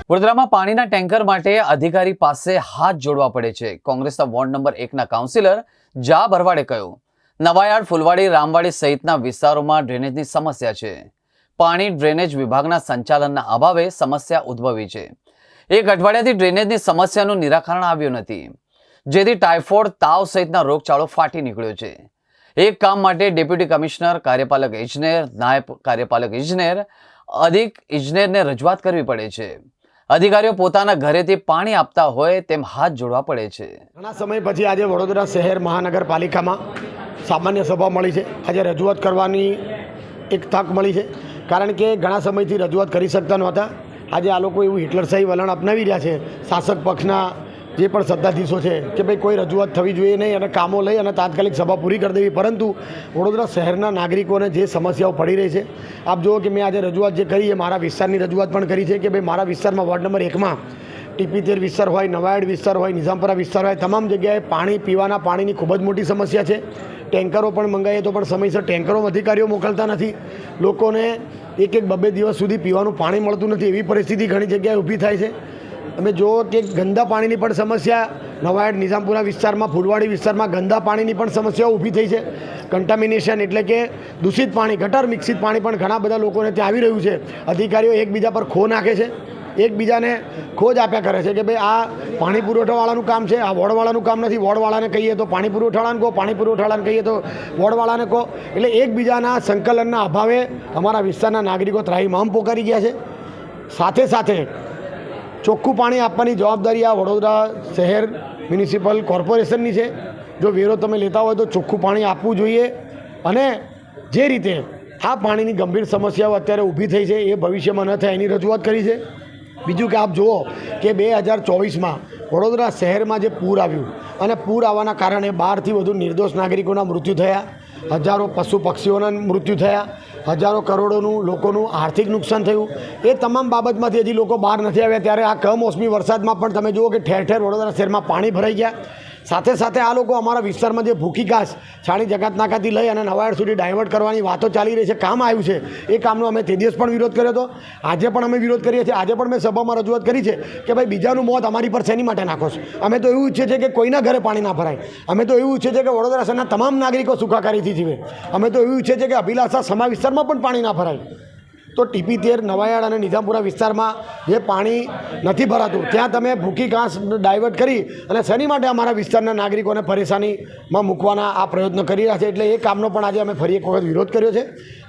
વડોદરામાં પાણીના ટેન્કર માટે અધિકારી પાસે હાથ જોડવા પડે છે. કોંગ્રેસના વોર્ડ નંબર 1ના કાઉન્સિલર જા ભરવાડે કહ્યું, નવાયાર્ડ, ફુલવાડી, રામવાડી સહિતના વિસ્તારોમાં ડ્રેનેજની સમસ્યા છે. પાણી ડ્રેનેજ વિભાગના સંચાલનના અભાવે સમસ્યા ઉદ્ભવી છે. એક અઠવાડિયાથી ડ્રેનેજની સમસ્યાનું નિરાકરણ આવ્યું નથી, જેથી ટાઇફોઇડ, તાવ સહિતના રોગચાળો ફાટી નીકળ્યો છે. એક કામ માટે ડેપ્યુટી કમિશનર, કાર્યપાલક ઇજનેર, નાયબ કાર્યપાલક ઇજનેર, અધિક ઇજનેરને રજૂઆત કરવી પડે છે. અધિકારીઓ પોતાના ઘરેથી પાણી આપતા હોય તેમ હાથ જોડવા પડે છે. ઘણા સમય પછી આજે વડોદરા શહેર મહાનગરપાલિકામાં સામાન્ય સભા મળી છે. આજે રજૂઆત કરવાની એક તક મળી છે, કારણ કે ઘણા સમયથી રજૂઆત કરી શકતા નહોતા. આજે આ લોકો એવું હિટલરશાહી વલણ અપનાવી રહ્યા છે. શાસક પક્ષના જે પણ સત્તાધીશો છે કે ભાઈ કોઈ રજૂઆત થવી જોઈએ નહીં અને કામો લઈ અને તાત્કાલિક સભા પૂરી કરી દેવી, પરંતુ વડોદરા શહેરના નાગરિકોને જે સમસ્યાઓ પડી રહી છે, આપ જુઓ કે મેં આજે રજૂઆત જે કરી એ મારા વિસ્તારની રજૂઆત પણ કરી છે કે ભાઈ મારા વિસ્તારમાં વોર્ડ નંબર 1માં TP13 વિસ્તાર હોય, નવાયાર્ડ વિસ્તાર હોય, નિઝામપુરા વિસ્તાર હોય, તમામ જગ્યાએ પાણી, પીવાના પાણીની ખૂબ જ મોટી સમસ્યા છે. ટેન્કરો પણ મંગાવીએ તો પણ સમયસર ટેન્કરો અધિકારીઓ મોકલતા નથી. લોકોને એક બે દિવસ સુધી પીવાનું પાણી મળતું નથી, એવી પરિસ્થિતિ ઘણી જગ્યાએ ઊભી થાય છે. તમે જુઓ કે ગંદા પાણીની પણ સમસ્યા નવાયાર્ડ, નિઝામપુરા વિસ્તારમાં, ફુલવાડી વિસ્તારમાં ગંદા પાણીની પણ સમસ્યાઓ ઊભી થઈ છે. કન્ટામિનેશન એટલે કે દૂષિત પાણી, ગટર મિક્સિત પાણી પણ ઘણા બધા લોકોને ત્યાં આવી રહ્યું છે. અધિકારીઓ એકબીજા પર ખો નાખે છે, એકબીજાને ખોજ આપ્યા કરે છે કે ભાઈ આ પાણી પુરવઠાવાળાનું કામ છે, આ વોર્ડવાળાનું કામ નથી. વોર્ડવાળાને કહીએ તો પાણી પુરવઠાવાળાને કહો, પાણી પુરવઠાવાળાને કહીએ તો વોર્ડવાળાને કહો. એટલે એકબીજાના સંકલનના અભાવે અમારા વિસ્તારના નાગરિકો ત્રાહિમામ પોકારી ગયા છે. સાથે સાથે ચોખ્ખું પાણી આપવાની જવાબદારી આ વડોદરા શહેર મ્યુનિસિપલ કોર્પોરેશનની છે. જો વેરો તમે લેતા હોય તો ચોખ્ખું પાણી આપવું જોઈએ, અને જે રીતે આ પાણીની ગંભીર સમસ્યાઓ અત્યારે ઊભી થઈ છે એ ભવિષ્યમાં ન થાય એની રજૂઆત કરી છે. બીજું કે આપ જુઓ કે 2024માં વડોદરા શહેરમાં જે પૂર આવ્યું અને પૂર આવવાના કારણે 12થી વધુ નિર્દોષ નાગરિકોના મૃત્યુ થયા, હજારો પશુ પક્ષીઓના મૃત્યુ થયા, હજારો કરોડોનું લોકોનું આર્થિક નુકસાન થયું. એ તમામ બાબતમાંથી હજી લોકો બહાર નથી આવ્યા. ત્યારે આ કમોસમી વરસાદમાં પણ તમે જુઓ કે ઠેર ઠેર વડોદરા શહેરમાં પાણી ભરાઈ ગયા. સાથે સાથે આ લોકો અમારા વિસ્તારમાં જે ભૂખી ઘાસ છાણી જકાત નાકાથી લઈ અને નવાયાર્ડ સુધી ડાયવર્ટ કરવાની વાતો ચાલી રહી છે, કામ આવ્યું છે, એ કામનો અમે તે દિવસ પણ વિરોધ કર્યો હતો. આજે પણ અમે વિરોધ કરીએ છીએ. આજે પણ મેં સભામાં રજૂઆત કરી છે કે ભાઈ બીજાનું મોત અમારી પર શેની માટે નાખો છો? અમે તો એવું ઈચ્છીએ છીએ કે કોઈના ઘરે પાણી ના ભરાય. અમે તો એવું ઈચ્છીએ છીએ કે વડોદરા શહેરના તમામ નાગરિકો સુખાકારીથી જીવે. અમે તો એવું ઈચ્છીએ છીએ કે અભિલાષા સમા વિસ્તારમાં પણ પાણી ના ભરાય. તો TP13, નવાયાર્ડ અને નિઝામપુરા વિસ્તારમાં જે પાણી નથી ભરાતું ત્યાં તમે ભૂખી ઘાસ ડાયવર્ટ કરી અને શેની માટે અમારા વિસ્તારના નાગરિકોને પરેશાનીમાં મૂકવાના આ પ્રયત્નો કરી રહ્યા છે. એટલે એ કામનો પણ આજે અમે ફરી એક વખત વિરોધ કર્યો છે.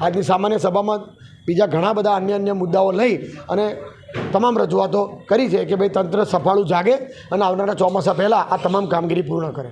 આજની સામાન્ય સભામાં બીજા ઘણા બધા અન્ય મુદ્દાઓ લઈ અને તમામ રજૂઆતો કરી છે કે ભાઈ તંત્ર સફાળું જાગે અને આવનારા ચોમાસા પહેલાં આ તમામ કામગીરી પૂર્ણ કરે.